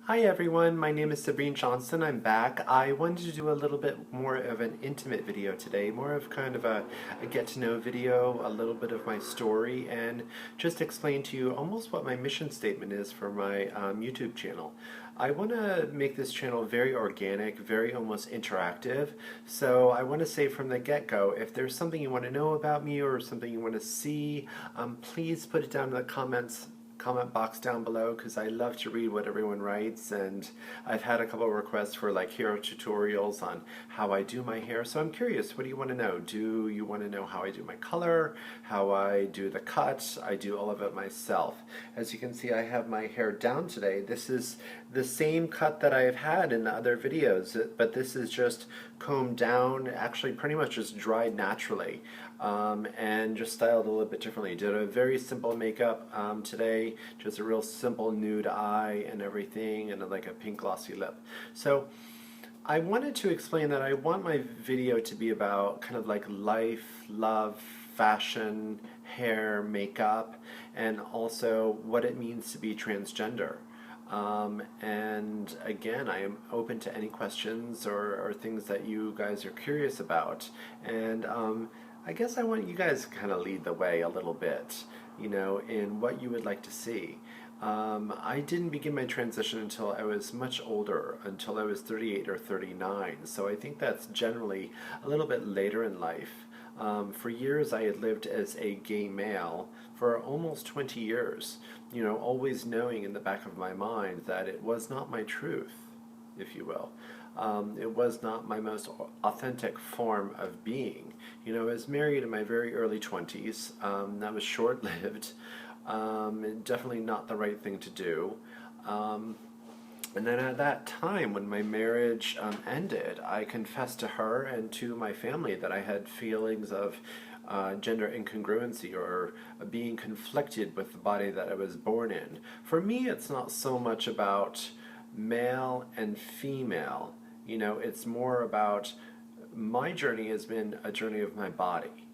Hi everyone, my name is Sabrine Johnston. I'm back. I wanted to do a little bit more of an intimate video today, more of kind of a get-to-know video, a little bit of my story, and just explain to you almost what my mission statement is for my YouTube channel. I want to make this channel very organic, very almost interactive, so I want to say from the get-go, if there's something you want to know about me or something you want to see, please put it down in the comment box down below because I love to read what everyone writes, and I've had a couple of requests for like hair tutorials on how I do my hair, so I'm curious, what do you want to know? Do you want to know how I do my color, how I do the cut? I do all of it myself. As you can see, I have my hair down today. This is the same cut that I've had in the other videos, but this is just combed down, actually pretty much just dried naturally, and just styled a little bit differently. Did a very simple makeup today, just a real simple nude eye and everything, and like a pink glossy lip. So I wanted to explain that I want my video to be about kind of like life, love, fashion, hair, makeup, and also what it means to be transgender. And again, I am open to any questions or things that you guys are curious about. And I guess I want you guys to kind of lead the way a little bit, you know, in what you would like to see. I didn't begin my transition until I was much older, until I was 38 or 39, so I think that's generally a little bit later in life. For years I had lived as a gay male for almost 20 years, you know, always knowing in the back of my mind that it was not my truth, if you will. It was not my most authentic form of being. You know, I was married in my very early 20s. That was short-lived. Definitely not the right thing to do. And then at that time, when my marriage ended, I confessed to her and to my family that I had feelings of gender incongruency or being conflicted with the body that I was born in. For me, it's not so much about male and female. You know, it's more about my journey has been a journey of my body.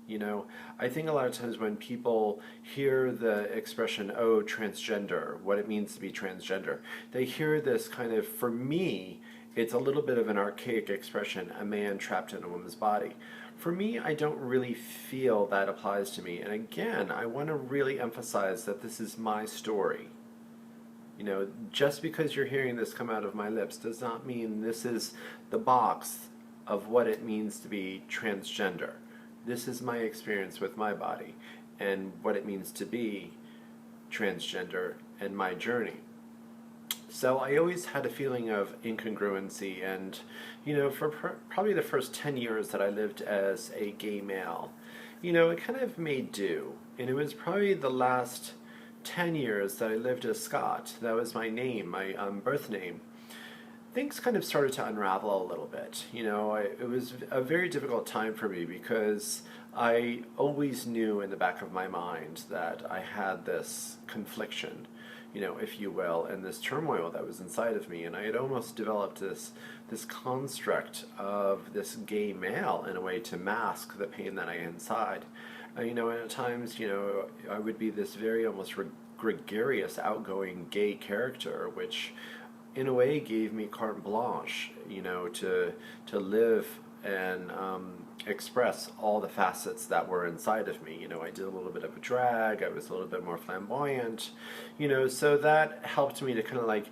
You know, I think a lot of times when people hear the expression, oh, transgender, what it means to be transgender, they hear this kind of, for me, it's a little bit of an archaic expression, a man trapped in a woman's body. For me, I don't really feel that applies to me. And again, I want to really emphasize that this is my story. You know, just because you're hearing this come out of my lips does not mean this is the box of what it means to be transgender. This is my experience with my body and what it means to be transgender and my journey. So I always had a feeling of incongruency, and you know, for probably the first 10 years that I lived as a gay male, you know, it kind of made do. And it was probably the last 10 years that I lived as Scott. That was my name, my birth name. Things kind of started to unravel a little bit. You know, it was a very difficult time for me because I always knew in the back of my mind that I had this confliction, you know, if you will, and this turmoil that was inside of me, and I had almost developed this construct of this gay male in a way to mask the pain that I had inside. You know, and at times, you know, I would be this very almost gregarious, outgoing gay character, which in a way gave me carte blanche, you know, to live and express all the facets that were inside of me. You know, I did a little bit of a drag, I was a little bit more flamboyant, you know, so that helped me to kind of like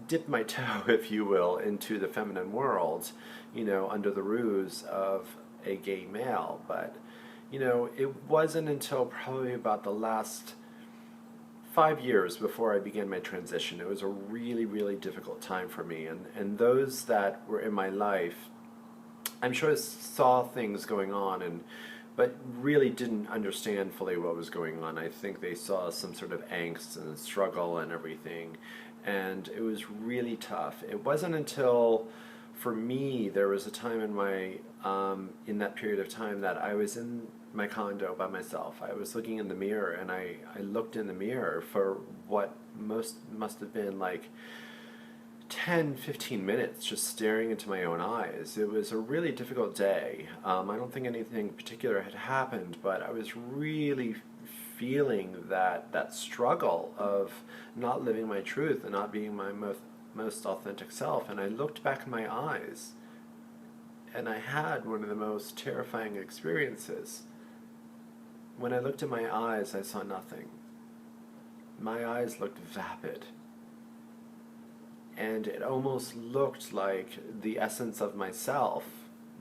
dip my toe, if you will, into the feminine world, you know, under the ruse of a gay male. But, you know, it wasn't until probably about the last 5 years before I began my transition. It was a really, really difficult time for me, and those that were in my life, I'm sure saw things going on, but really didn't understand fully what was going on. I think they saw some sort of angst and struggle and everything, and it was really tough. It wasn't until, for me, there was a time in my in that period of time that I was in my condo by myself. I was looking in the mirror, and I looked in the mirror for what must have been like 10-15 minutes just staring into my own eyes. It was a really difficult day. I don't think anything particular had happened, but I was really feeling that struggle of not living my truth and not being my most authentic self. And I looked back in my eyes, and I had one of the most terrifying experiences. When I looked in my eyes, I saw nothing. My eyes looked vapid. And it almost looked like the essence of myself,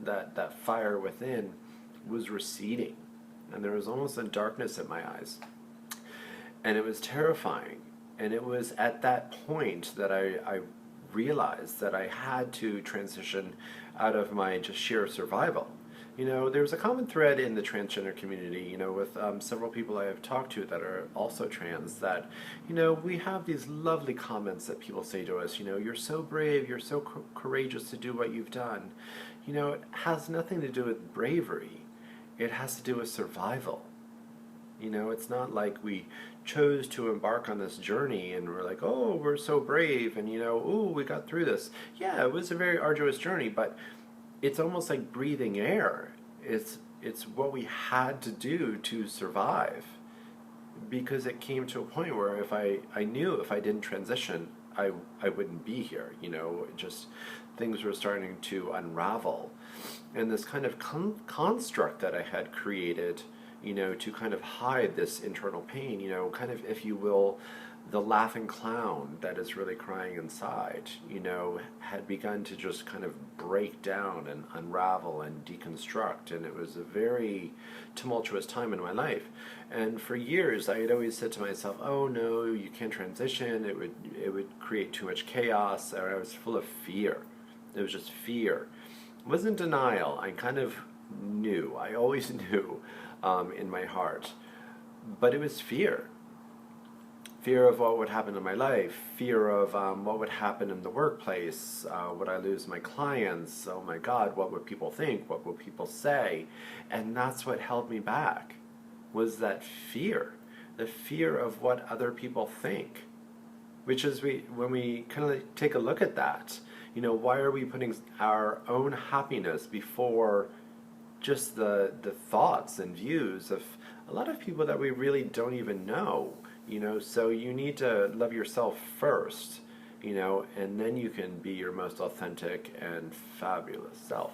that fire within, was receding. And there was almost a darkness in my eyes. And it was terrifying. And it was at that point that I realized that I had to transition out of my just sheer survival. You know, there's a common thread in the transgender community, you know, with several people I have talked to that are also trans, that, you know, we have these lovely comments that people say to us, you know, you're so brave, you're so courageous to do what you've done. You know, it has nothing to do with bravery. It has to do with survival. You know, it's not like we chose to embark on this journey and we're like, oh, we're so brave, and, you know, ooh, we got through this. Yeah, it was a very arduous journey, but it's almost like breathing air. It's what we had to do to survive, because it came to a point where if I knew if I didn't transition, I wouldn't be here. You know, just things were starting to unravel, and this kind of construct that I had created, you know, to kind of hide this internal pain, you know, kind of, if you will, the laughing clown that is really crying inside, you know, had begun to just kind of break down and unravel and deconstruct. And it was a very tumultuous time in my life. And for years I had always said to myself, oh no, you can't transition, it would create too much chaos. I was full of fear. It was just fear. It wasn't denial. I kind of knew, I always knew in my heart, but it was fear. Fear of what would happen in my life, fear of what would happen in the workplace, would I lose my clients, oh my God, what would people think, what would people say? And that's what held me back, was that fear, the fear of what other people think. Which is, when we kind of take a look at that, you know, why are we putting our own happiness before just the thoughts and views of a lot of people that we really don't even know? You know, so you need to love yourself first, you know, and then you can be your most authentic and fabulous self.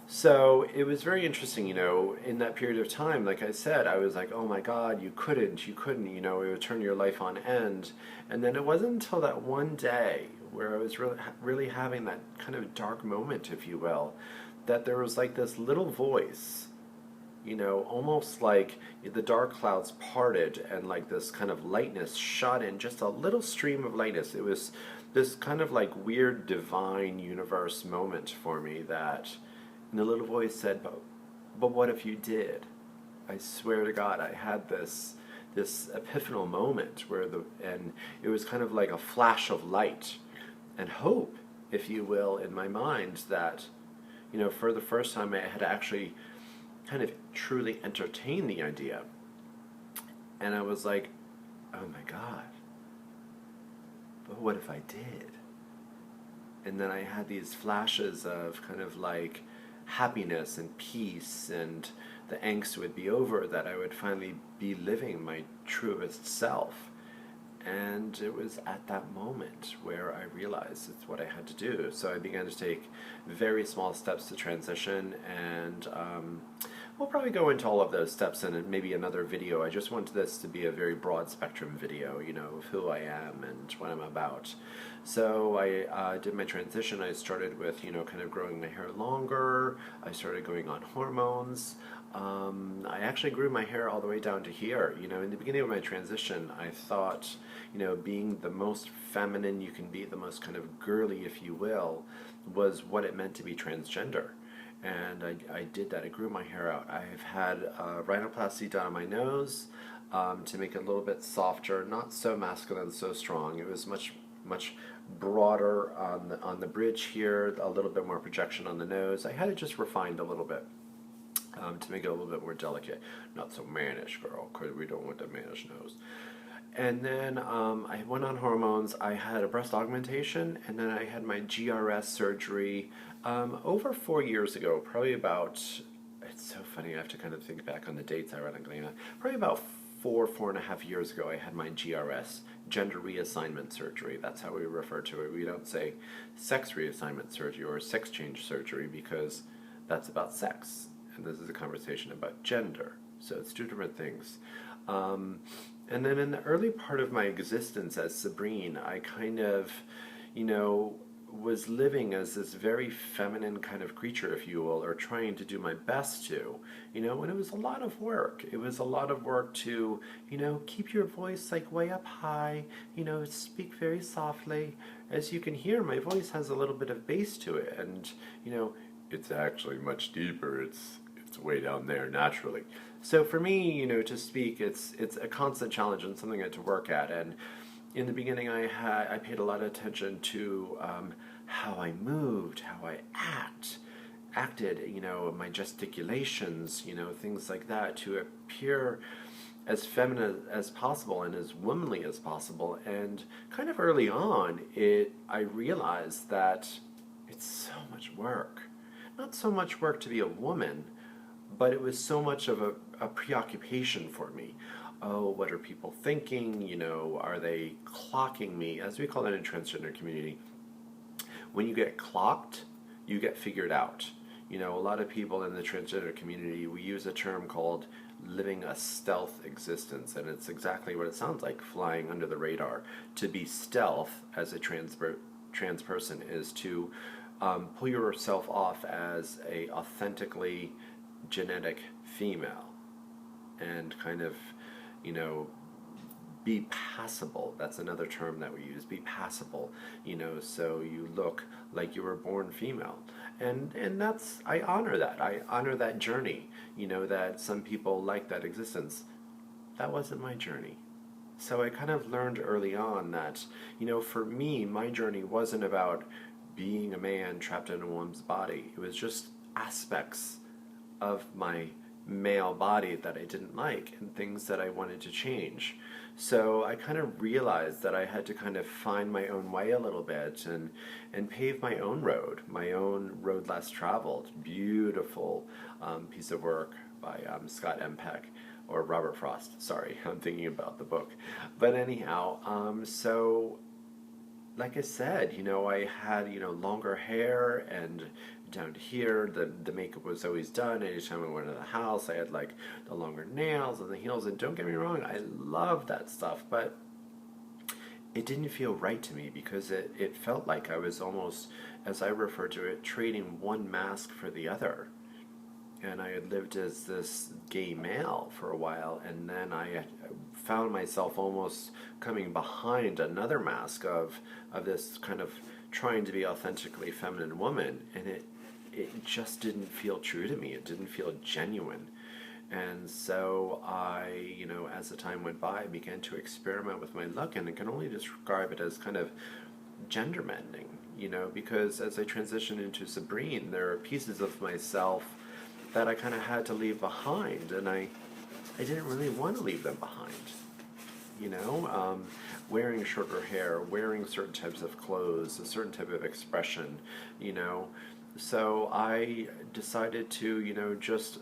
So it was very interesting, you know, in that period of time. Like I said, I was like, oh my God, you couldn't, you know, it would turn your life on end. And then it wasn't until that one day where I was really having that kind of dark moment, if you will, that there was like this little voice, you know, almost like the dark clouds parted and like this kind of lightness shot in, just a little stream of lightness. It was this kind of like weird divine universe moment for me, that, and the little voice said, but what if you did? I swear to God, I had this epiphanal moment where and it was kind of like a flash of light and hope, if you will, in my mind, that, you know, for the first time I had actually kind of truly entertained the idea. And I was like, oh my God, but what if I did? And then I had these flashes of kind of like happiness and peace, and the angst would be over, that I would finally be living my truest self. And it was at that moment where I realized it's what I had to do. So I began to take very small steps to transition, and we'll probably go into all of those steps in maybe another video. I just wanted this to be a very broad spectrum video, you know, of who I am and what I'm about. So I did my transition. I started with, you know, kind of growing my hair longer. I started going on hormones. I actually grew my hair all the way down to here. You know, in the beginning of my transition, I thought, you know, being the most feminine you can be, the most kind of girly, if you will, was what it meant to be transgender. And I did that. I grew my hair out. I've had rhinoplasty done on my nose to make it a little bit softer, not so masculine, so strong. It was much broader on the bridge here, a little bit more projection on the nose. I had it just refined a little bit. To make it a little bit more delicate, not so mannish, girl, because we don't want the mannish nose. And then I went on hormones. I had a breast augmentation, and then I had my GRS surgery over 4 years ago, probably about, it's so funny, I have to kind of think back on the dates, ironically enough, probably about four and a half years ago, I had my GRS, gender reassignment surgery. That's how we refer to it. We don't say sex reassignment surgery or sex change surgery because that's about sex. And this is a conversation about gender. So it's two different things. And then in the early part of my existence as Sabrine, I kind of, was living as this very feminine kind of creature, if you will, or trying to do my best to, and it was a lot of work. It was a lot of work to, keep your voice like way up high, speak very softly. As you can hear, my voice has a little bit of bass to it, and, it's actually much deeper. It's way down there naturally. So for me, to speak, it's a constant challenge and something I had to work at. And in the beginning, I paid a lot of attention to how I moved, how I acted, my gesticulations, things like that, to appear as feminine as possible and as womanly as possible. And kind of early on, I realized that it's so much work. Not so much work to be a woman, but it was so much of a preoccupation for me. Oh, what are people thinking? Are they clocking me? As we call it in the transgender community, when you get clocked, you get figured out. A lot of people in the transgender community, we use a term called living a stealth existence, and it's exactly what it sounds like, flying under the radar. To be stealth as a trans person is to pull yourself off as a authentically genetic female and kind of, be passable. That's another term that we use, be passable, so you look like you were born female. And that's, I honor that. I honor that journey, that some people like that existence. That wasn't my journey. So I kind of learned early on that, for me, my journey wasn't about being a man trapped in a woman's body. It was just aspects of my male body that I didn't like and things that I wanted to change. So I kind of realized that I had to kind of find my own way a little bit and pave my own road less traveled. Beautiful piece of work by Scott Empek, or Robert Frost. Sorry, I'm thinking about the book. But anyhow, so like I said, I had, longer hair, and down here, the makeup was always done. Anytime I went to the house, I had like the longer nails and the heels, and don't get me wrong, I love that stuff, but it didn't feel right to me because it felt like I was almost, as I refer to it, trading one mask for the other. And I had lived as this gay male for a while, and then I found myself almost coming behind another mask of this kind of trying to be authentically feminine woman, and it just didn't feel true to me. It didn't feel genuine. And so I, as the time went by, I began to experiment with my look, and I can only describe it as kind of gender mending, because as I transitioned into Sabrine, there are pieces of myself that I kind of had to leave behind, and I didn't really want to leave them behind. Wearing shorter hair, wearing certain types of clothes, a certain type of expression, So I decided to, just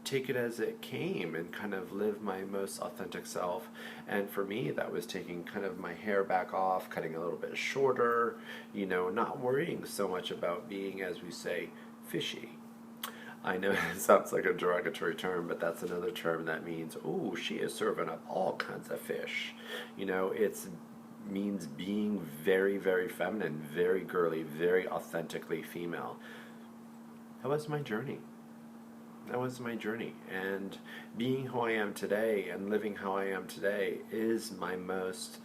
take it as it came and kind of live my most authentic self. And for me, that was taking kind of my hair back off, cutting a little bit shorter, not worrying so much about being, as we say, fishy. I know it sounds like a derogatory term, but that's another term that means, oh, she is serving up all kinds of fish. It means being very, very feminine, very girly, very authentically female. That was my journey. And being who I am today and living how I am today is my most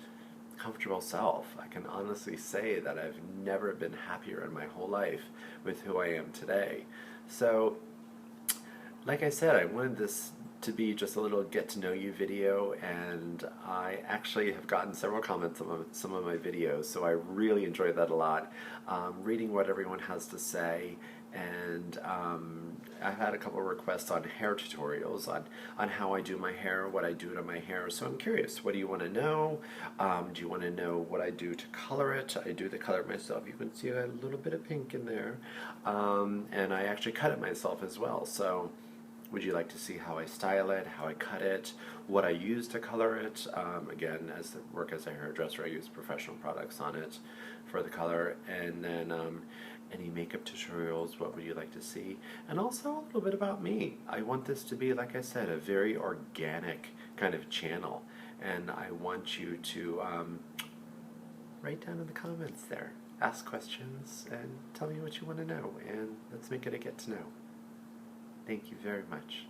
comfortable self. I can honestly say that I've never been happier in my whole life with who I am today. So, like I said, I wanted this to be just a little get-to-know-you video, and I actually have gotten several comments on some of my videos, so I really enjoyed that a lot, reading what everyone has to say. And I've had a couple of requests on hair tutorials on how I do my hair, what I do to my hair. So I'm curious, what do you want to know? Do you want to know what I do to color it? I do the color myself. You can see a little bit of pink in there. And I actually cut it myself as well. So Would you like to see how I style it, how I cut it, what I use to color it? Again, as I work as a hairdresser, I use professional products on it for the color. And then any makeup tutorials, what would you like to see? And also a little bit about me. I want this to be, like I said, a very organic kind of channel. And I want you to write down in the comments there. Ask questions and tell me what you want to know. And let's make it a get to know. Thank you very much.